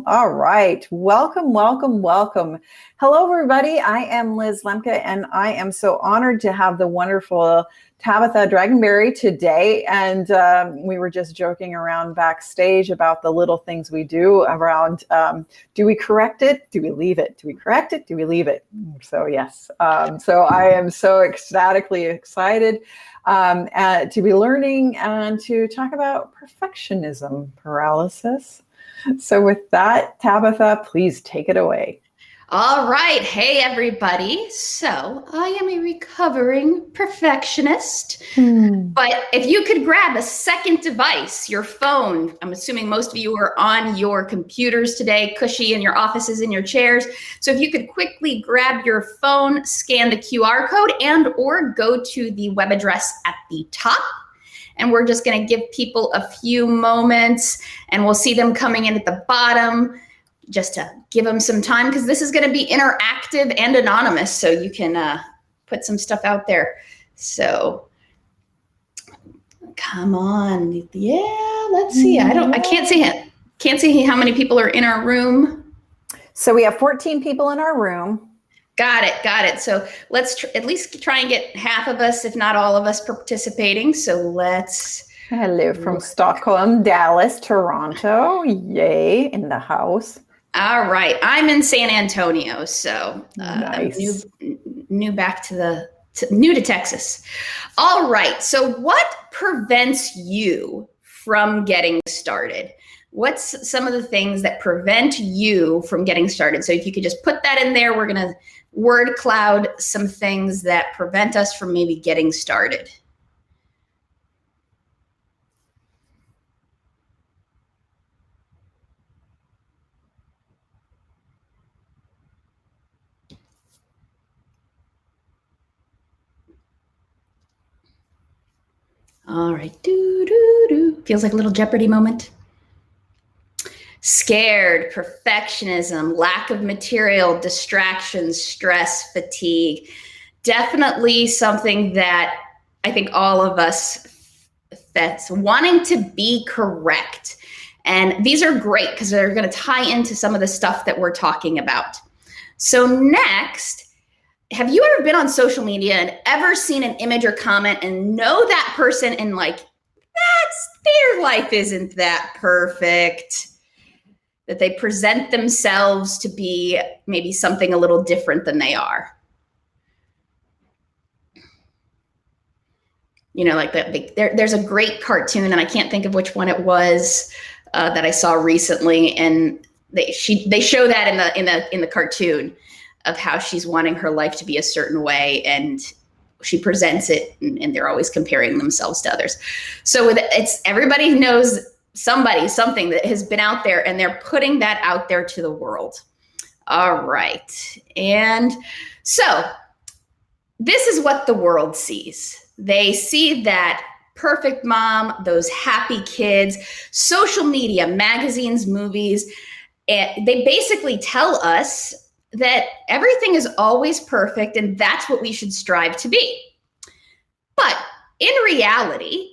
All right. Welcome, welcome, welcome. Hello, everybody. I am Liz Lemke, and I am so honored to have the wonderful Tabatha Dragonberry today. And we were just joking around backstage about the little things we do around, do we correct it? Do we leave it? Do we correct it? Do we leave it? So yes. So I am so ecstatically excited to be learning and to talk about perfectionism paralysis. So with that, Tabatha, please take it away. All right. Hey, everybody. So I am a recovering perfectionist. But if you could grab a second device, your phone, I'm assuming most of you are on your computers today, cushy in your offices, in your chairs. So if you could quickly grab your phone, scan the QR code, and or go to the web address at the top. And we're just going to give people a few moments, and we'll see them coming in at the bottom just to give them some time, because this is going to be interactive and anonymous, so you can put some stuff out there. So come on. Yeah, let's see. I can't see it. Can't see how many people are in our room. So we have 14 people in our room. Got it. So let's at least try and get half of us, if not all of us, participating. So let's. Hello from Stockholm, Dallas, Toronto. Yay, in the house. All right. I'm in San Antonio, so nice. new to Texas. All right. So what prevents you from getting started? What's some of the things that prevent you from getting started? So if you could just put that in there, we're going to word cloud some things that prevent us from maybe getting started. All right. Feels like a little Jeopardy moment. Scared, perfectionism, lack of material, distractions, stress, fatigue. Definitely something that I think all of us face, wanting to be correct. And these are great because they're going to tie into some of the stuff that we're talking about. So next, have you ever been on social media and ever seen an image or comment and know that person and like, their life isn't that perfect? That they present themselves to be maybe something a little different than they are. You know, like that. There's a great cartoon, and I can't think of which one it was that I saw recently, and they show that in the cartoon of how she's wanting her life to be a certain way, and she presents it, and they're always comparing themselves to others. So everybody knows something that has been out there, and they're putting that out there to the world. All right. And so this is what the world sees. They see that perfect mom, those happy kids, social media, magazines, movies, and they basically tell us that everything is always perfect and that's what we should strive to be. But in reality,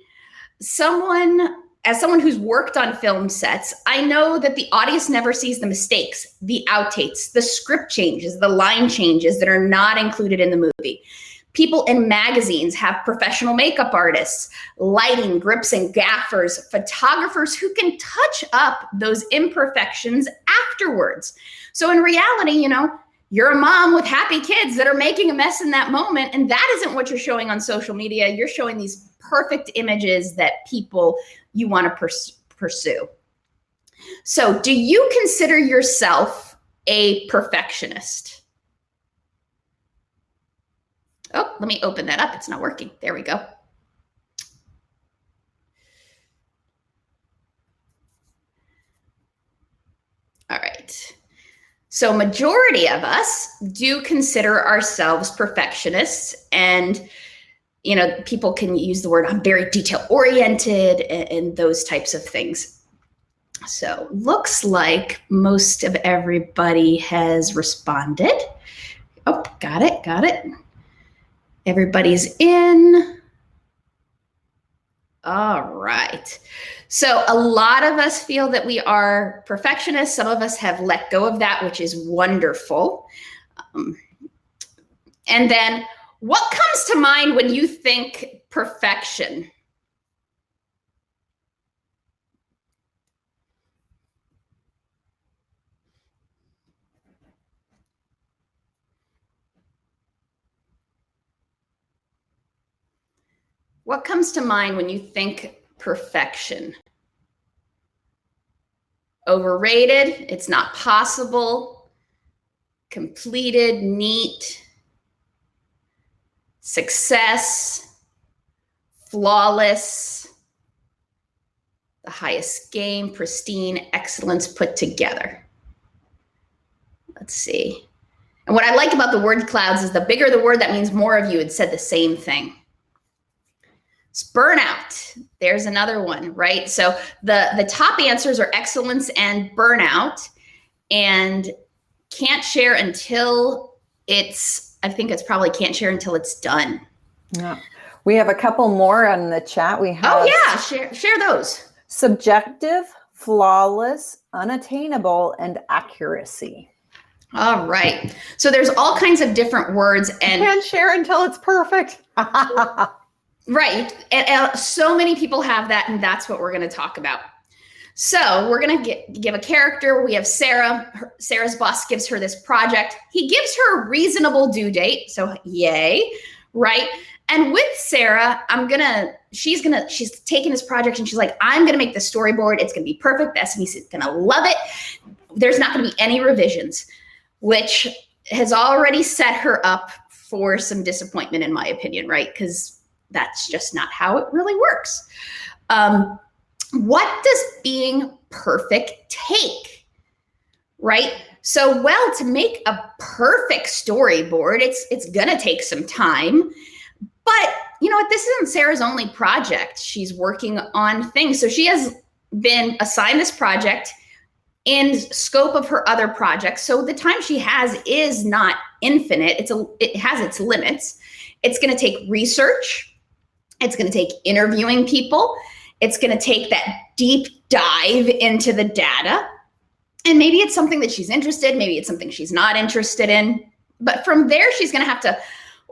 as someone who's worked on film sets, I know that the audience never sees the mistakes, the outtakes, the script changes, the line changes that are not included in the movie. People in magazines have professional makeup artists, lighting, grips and gaffers, photographers who can touch up those imperfections afterwards. So in reality, you know, you're a mom with happy kids that are making a mess in that moment, and that isn't what you're showing on social media. You're showing these perfect images that you want to pursue. So do you consider yourself a perfectionist? Oh, let me open that up. It's not working. There we go. All right. So majority of us do consider ourselves perfectionists, and you know, people can use the word I'm very detail oriented and those types of things. So looks like most of everybody has responded. Oh, got it. Everybody's in. All right. So a lot of us feel that we are perfectionists. Some of us have let go of that, which is wonderful. And then what comes to mind when you think perfection? What comes to mind when you think perfection? Overrated, it's not possible, completed, neat, success, flawless, the highest game, pristine, excellence put together. Let's see. And what I like about the word clouds is the bigger the word, that means more of you had said the same thing. It's burnout. There's another one, right? So the top answers are excellence and burnout, and can't share until I think it's probably can't share until it's done. Yeah. We have a couple more on the chat. We have share those. Subjective, flawless, unattainable, and accuracy. All right. So there's all kinds of different words, and can't share until it's perfect. Right. And so many people have that, and that's what we're going to talk about. So we're going to give a character. We have Sarah. Sarah's boss gives her this project. He gives her a reasonable due date. So yay, right? And with Sarah, she's taking this project and she's like, I'm going to make the storyboard. It's going to be perfect. The SME's going to love it. There's not going to be any revisions, which has already set her up for some disappointment, in my opinion, right? Because that's just not how it really works. What does being perfect take, right? So, well, to make a perfect storyboard, it's gonna take some time, but you know what? This isn't Sarah's only project. She's working on things. So she has been assigned this project in scope of her other projects. So the time she has is not infinite. It has its limits. It's gonna take research. It's going to take interviewing people. It's going to take that deep dive into the data. And maybe it's something that she's interested. Maybe it's something she's not interested in. But from there, she's going to have to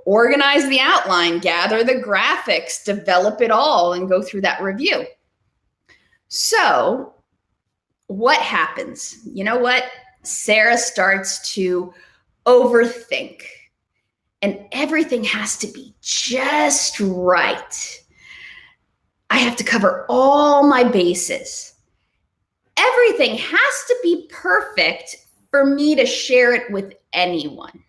organize the outline, gather the graphics, develop it all, and go through that review. So what happens? You know what? Sarah starts to overthink. And everything has to be just right. I have to cover all my bases. Everything has to be perfect for me to share it with anyone.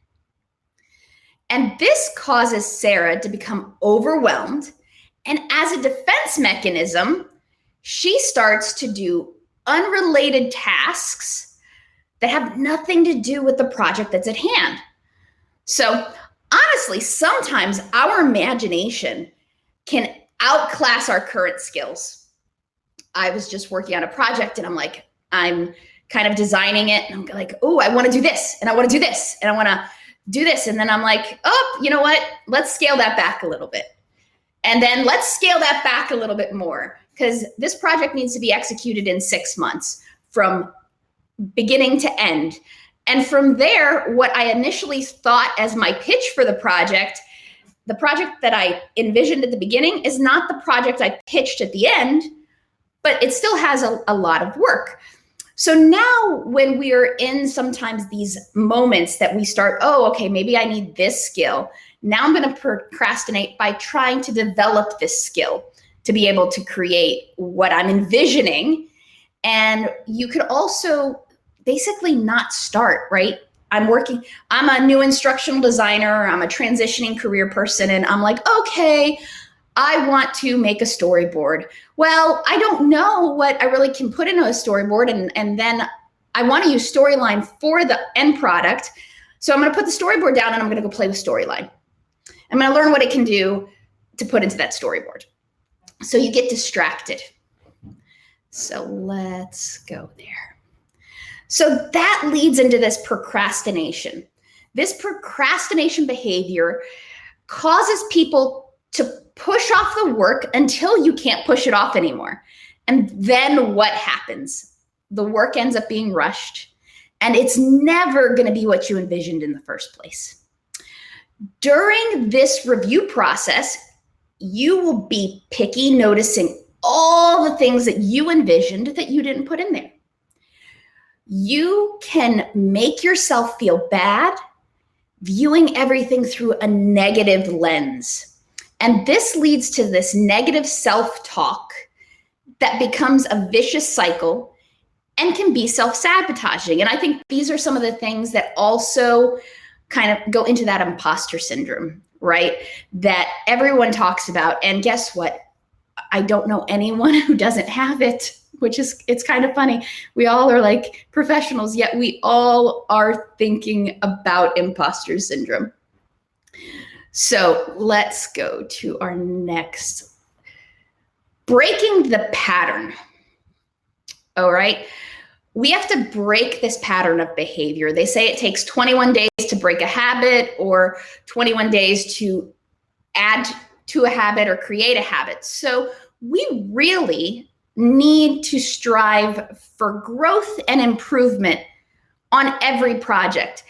And this causes Sarah to become overwhelmed. And as a defense mechanism, she starts to do unrelated tasks that have nothing to do with the project that's at hand. So honestly, sometimes our imagination can outclass our current skills. I was just working on a project and I'm kind of designing it. And I'm like, oh, I want to do this and I want to do this and I want to do this. And then I'm like, oh, you know what? Let's scale that back a little bit. And then let's scale that back a little bit more because this project needs to be executed in 6 months from beginning to end. And from there, what I initially thought as my pitch for the project that I envisioned at the beginning is not the project I pitched at the end, but it still has a lot of work. So now when we are in sometimes these moments that we start, oh, okay, maybe I need this skill. Now I'm going to procrastinate by trying to develop this skill to be able to create what I'm envisioning. And you could also basically not start, right? I'm a new instructional designer. I'm a transitioning career person. And I'm like, okay, I want to make a storyboard. Well, I don't know what I really can put into a storyboard. And then I want to use Storyline for the end product. So I'm going to put the storyboard down and I'm going to go play with Storyline. I'm going to learn what it can do to put into that storyboard. So you get distracted. So let's go there. So that leads into this procrastination. This procrastination behavior causes people to push off the work until you can't push it off anymore. And then what happens? The work ends up being rushed, and it's never going to be what you envisioned in the first place. During this review process, you will be picky, noticing all the things that you envisioned that you didn't put in there. You can make yourself feel bad, viewing everything through a negative lens. And this leads to this negative self-talk that becomes a vicious cycle and can be self-sabotaging. And I think these are some of the things that also kind of go into that imposter syndrome, right? That everyone talks about. And guess what? I don't know anyone who doesn't have it, it's kind of funny. We all are like professionals, yet we all are thinking about imposter syndrome. So let's go to our next. Breaking the pattern. All right. We have to break this pattern of behavior. They say it takes 21 days to break a habit, or 21 days to add to a habit or create a habit. So we really need to strive for growth and improvement on every project.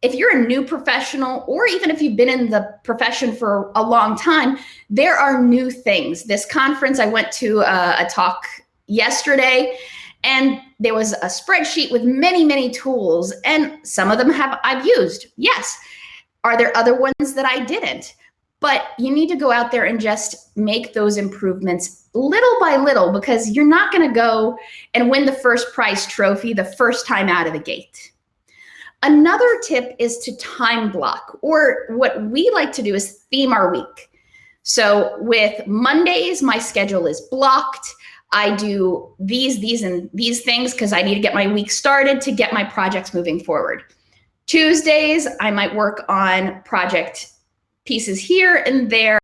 If you're a new professional, or even if you've been in the profession for a long time, there are new things. This conference, I went to a talk yesterday, and there was a spreadsheet with many, many tools, and some of them I've used. Yes. Are there other ones that I didn't? But you need to go out there and just make those improvements little by little, because you're not going to go and win the first prize trophy the first time out of the gate. Another tip is to time block, or what we like to do is theme our week. So with Mondays, my schedule is blocked. I do these and these things because I need to get my week started to get my projects moving forward. Tuesdays, I might work on project pieces here and there.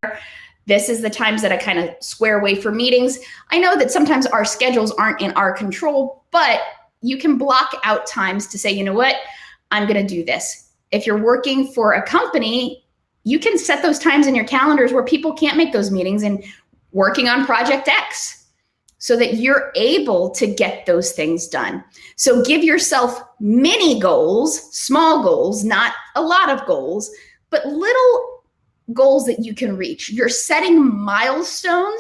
This is the times that I kind of square away for meetings. I know that sometimes our schedules aren't in our control, but you can block out times to say, you know what, I'm going to do this. If you're working for a company, you can set those times in your calendars where people can't make those meetings and working on project X, so that you're able to get those things done. So give yourself mini goals, small goals, not a lot of goals, but little goals that you can reach. You're setting milestones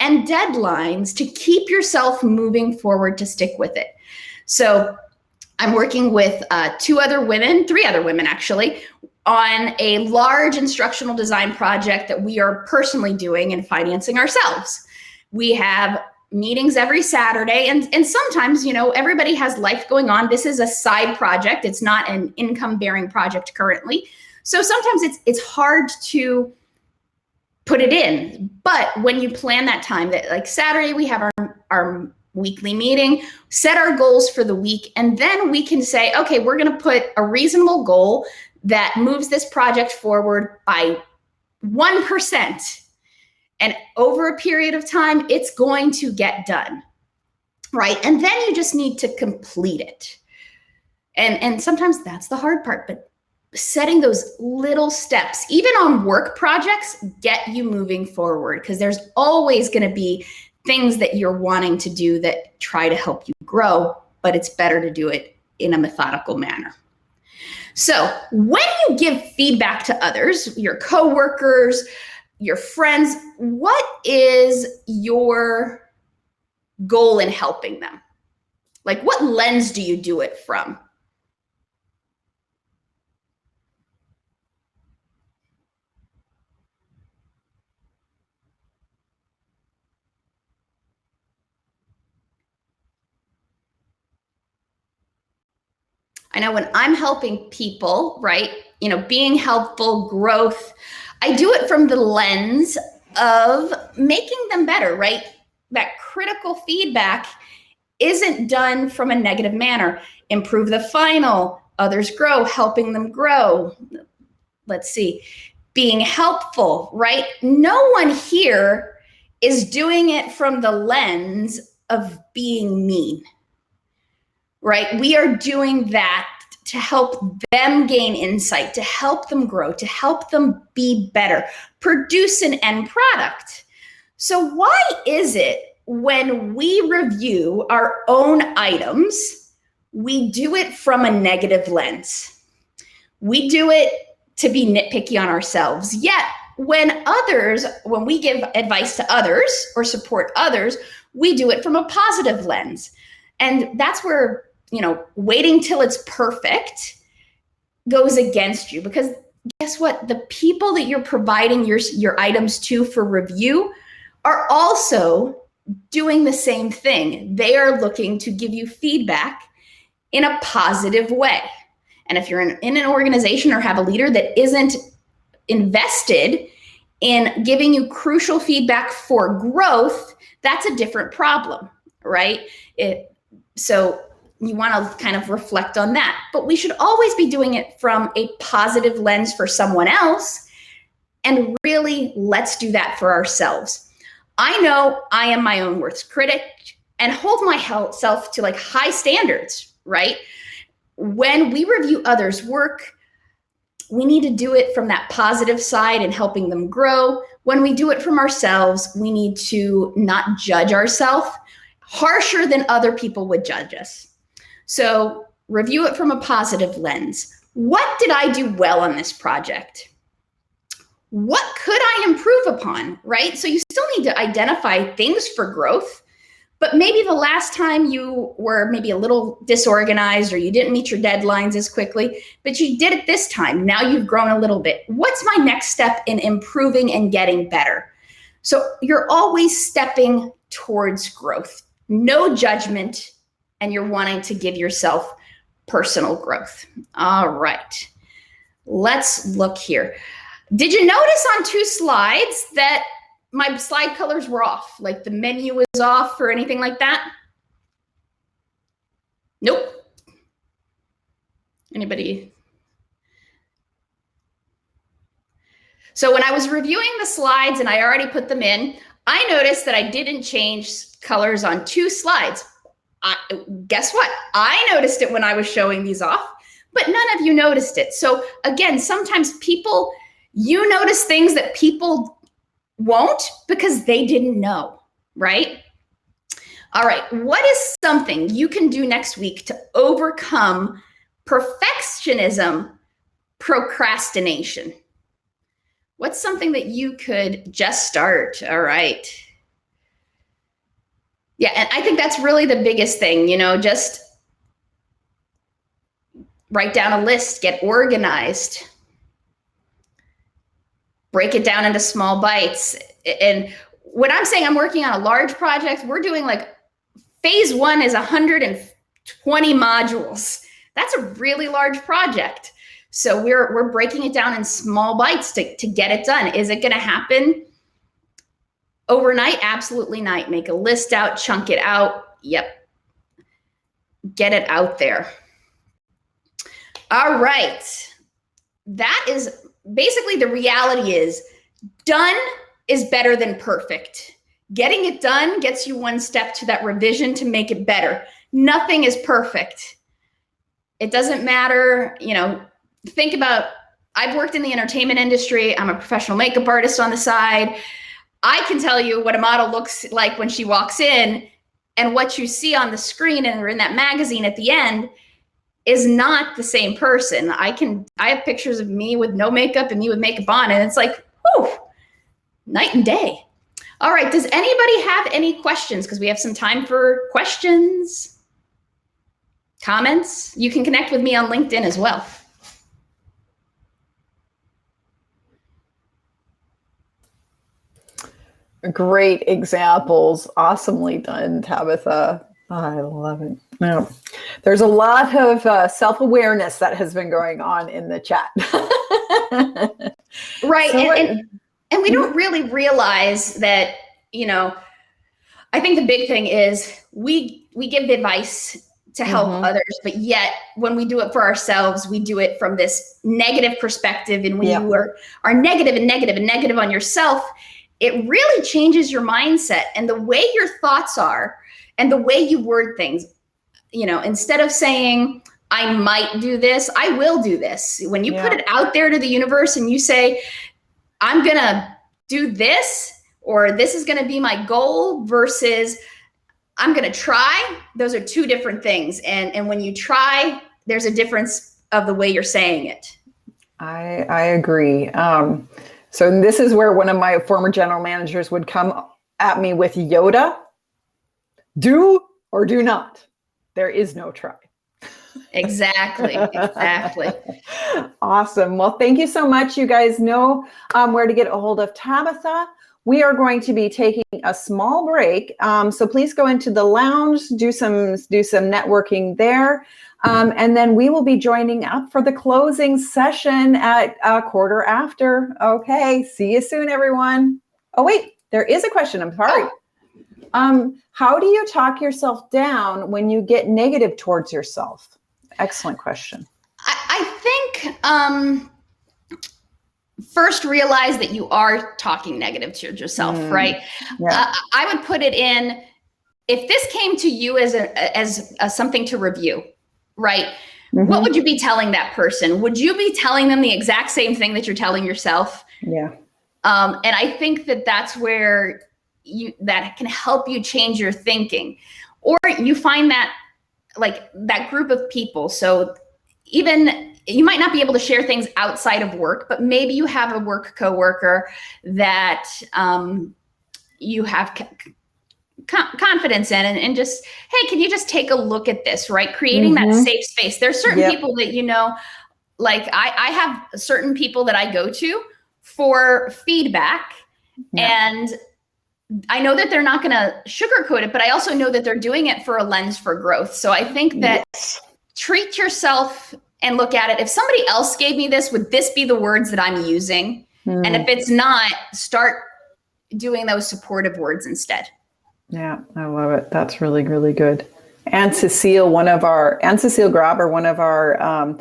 and deadlines to keep yourself moving forward, to stick with it. So I'm working with three other women actually, on a large instructional design project that we are personally doing and financing ourselves. We have meetings every Saturday, and sometimes, everybody has life going on. This is a side project. It's not an income-bearing project currently. So sometimes it's hard to put it in. But when you plan that time, that like Saturday, we have our weekly meeting, set our goals for the week, and then we can say, okay, we're going to put a reasonable goal that moves this project forward by 1%. And over a period of time, it's going to get done, right? And then you just need to complete it. And sometimes that's the hard part, but setting those little steps, even on work projects, get you moving forward, because there's always going to be things that you're wanting to do that try to help you grow, but it's better to do it in a methodical manner. So when you give feedback to others, your coworkers, your friends, what is your goal in helping them? Like, what lens do you do it from? I know when I'm helping people, right, being helpful, growth, I do it from the lens of making them better, right? That critical feedback isn't done from a negative manner. Improve the final, others grow, helping them grow. Let's see, being helpful, right? No one here is doing it from the lens of being mean, right? We are doing that to help them gain insight, to help them grow, to help them be better, produce an end product. So why is it when we review our own items, we do it from a negative lens? We do it to be nitpicky on ourselves. Yet when we give advice to others or support others, we do it from a positive lens. And that's where, waiting till it's perfect goes against you, because guess what? The people that you're providing your items to for review are also doing the same thing. They are looking to give you feedback in a positive way. And if you're in an organization or have a leader that isn't invested in giving you crucial feedback for growth, that's a different problem, right? So you want to kind of reflect on that. But we should always be doing it from a positive lens for someone else. And really, let's do that for ourselves. I know I am my own worst critic and hold myself to high standards, right? When we review others' work, we need to do it from that positive side and helping them grow. When we do it from ourselves, we need to not judge ourselves harsher than other people would judge us. So review it from a positive lens. What did I do well on this project? What could I improve upon, right? So you still need to identify things for growth, but maybe the last time you were maybe a little disorganized or you didn't meet your deadlines as quickly, but you did it this time. Now you've grown a little bit. What's my next step in improving and getting better? So you're always stepping towards growth, no judgment, and you're wanting to give yourself personal growth. All right, let's look here. Did you notice on 2 slides that my slide colors were off? Like the menu was off or anything like that? Nope. Anybody? So when I was reviewing the slides and I already put them in, I noticed that I didn't change colors on 2 slides. Guess what? I noticed it when I was showing these off, but none of you noticed it. So again, sometimes you notice things that people won't because they didn't know, right? All right, what is something you can do next week to overcome perfectionism, procrastination? What's something that you could just start? All right. Yeah, and I think that's really the biggest thing, just write down a list, get organized, break it down into small bites. And when I'm saying I'm working on a large project, we're doing phase 1 is 120 modules. That's a really large project. So we're breaking it down in small bites to get it done. Is it going to happen overnight? Absolutely not. Make a list out, chunk it out. Yep. Get it out there. All right. That is basically the reality is done is better than perfect. Getting it done gets you one step to that revision to make it better. Nothing is perfect. It doesn't matter, think about, I've worked in the entertainment industry. I'm a professional makeup artist on the side. I can tell you what a model looks like when she walks in, and what you see on the screen or in that magazine at the end is not the same person. I have pictures of me with no makeup and me with makeup on, and it's whew, night and day. All right, does anybody have any questions? Because we have some time for questions, comments. You can connect with me on LinkedIn as well. Great examples. Awesomely done, Tabatha. I love it. Now, there's a lot of self-awareness that has been going on in the chat. Right. So and we don't really realize that, I think the big thing is we give advice to help others, but yet when we do it for ourselves, we do it from this negative perspective. And when you are negative and negative and negative on yourself, it really changes your mindset and the way your thoughts are and the way you word things. Instead of saying, I might do this, I will do this. When you put it out there to the universe and you say, I'm going to do this, or this is going to be my goal versus I'm going to try, those are two different things. And when you try, there's a difference of the way you're saying it. I agree. So this is where one of my former general managers would come at me with Yoda: do or do not. There is no try. Exactly. Awesome. Well, thank you so much. You guys know where to get a hold of Tabatha. We are going to be taking a small break. So please go into the lounge, do some networking there. And then we will be joining up for the closing session at a quarter after. Okay. See you soon, everyone. Oh, wait, there is a question. I'm sorry. How do you talk yourself down when you get negative towards yourself? Excellent question. I think first realize that you are talking negative to yourself, right? Yeah. I would put it in, if this came to you as something to review, right? Mm-hmm. What would you be telling that person? Would you be telling them the exact same thing that you're telling yourself? Yeah. And I think that that's where that can help you change your thinking, or you find that like that group of people. So even you might not be able to share things outside of work, but maybe you have a work coworker that you have confidence in, and just, hey, can you just take a look at this, right? Creating that safe space. There's certain people that, like I have certain people that I go to for feedback, and I know that they're not going to sugarcoat it, but I also know that they're doing it for a lens for growth. So I think that treat yourself and look at it. If somebody else gave me this, would this be the words that I'm using? And if it's not, start doing those supportive words instead. Yeah, I love it. That's really, really good. And Cecile Grabber, one of our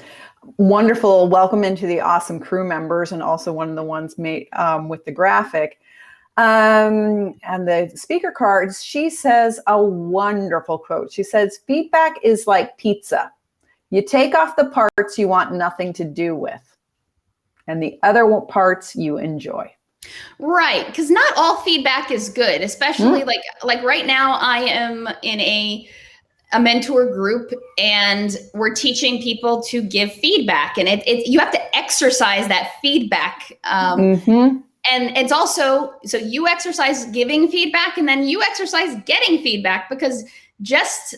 wonderful welcome into the awesome crew members, and also one of the ones made with the graphic. And the speaker cards, she says a wonderful quote. She says, feedback is like pizza. You take off the parts you want nothing to do with, and the other parts you enjoy. Right. Because not all feedback is good, especially like right now I am in a mentor group, and we're teaching people to give feedback, and you have to exercise that feedback. And it's also, so you exercise giving feedback, and then you exercise getting feedback, because just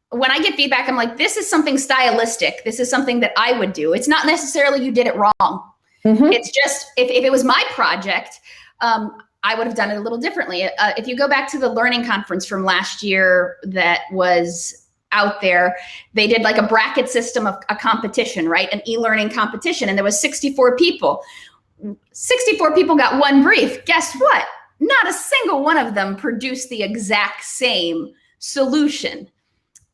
when I get feedback, I'm like, this is something stylistic. This is something that I would do. It's not necessarily you did it wrong. It's just, if it was my project, I would have done it a little differently. If you go back to the learning conference from last year that was out there, they did like a bracket system of a competition, right? An e-learning competition. And there was 64 people. 64 people got one brief. Guess what? Not a single one of them produced the exact same solution.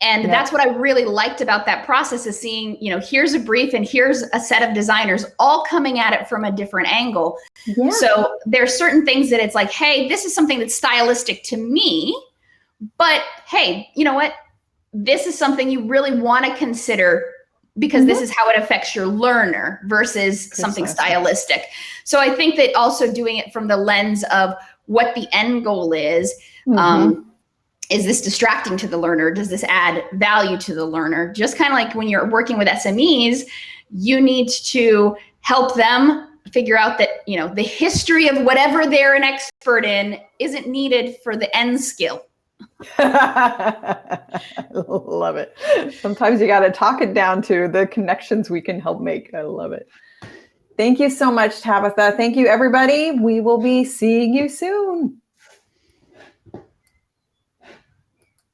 And that's what I really liked about that process, is seeing, here's a brief and here's a set of designers all coming at it from a different angle. Yeah. So there's certain things that it's like, hey, this is something that's stylistic to me, but hey, you know what? This is something you really want to consider, because this is how it affects your learner versus something stylistic. So I think that also doing it from the lens of what the end goal is this distracting to the learner? Does this add value to the learner? Just kind of like when you're working with SMEs, you need to help them figure out that, the history of whatever they're an expert in isn't needed for the end skill. Love it. Sometimes you got to talk it down to the connections we can help make. I love it. Thank you so much, Tabatha. Thank you, everybody. We will be seeing you soon.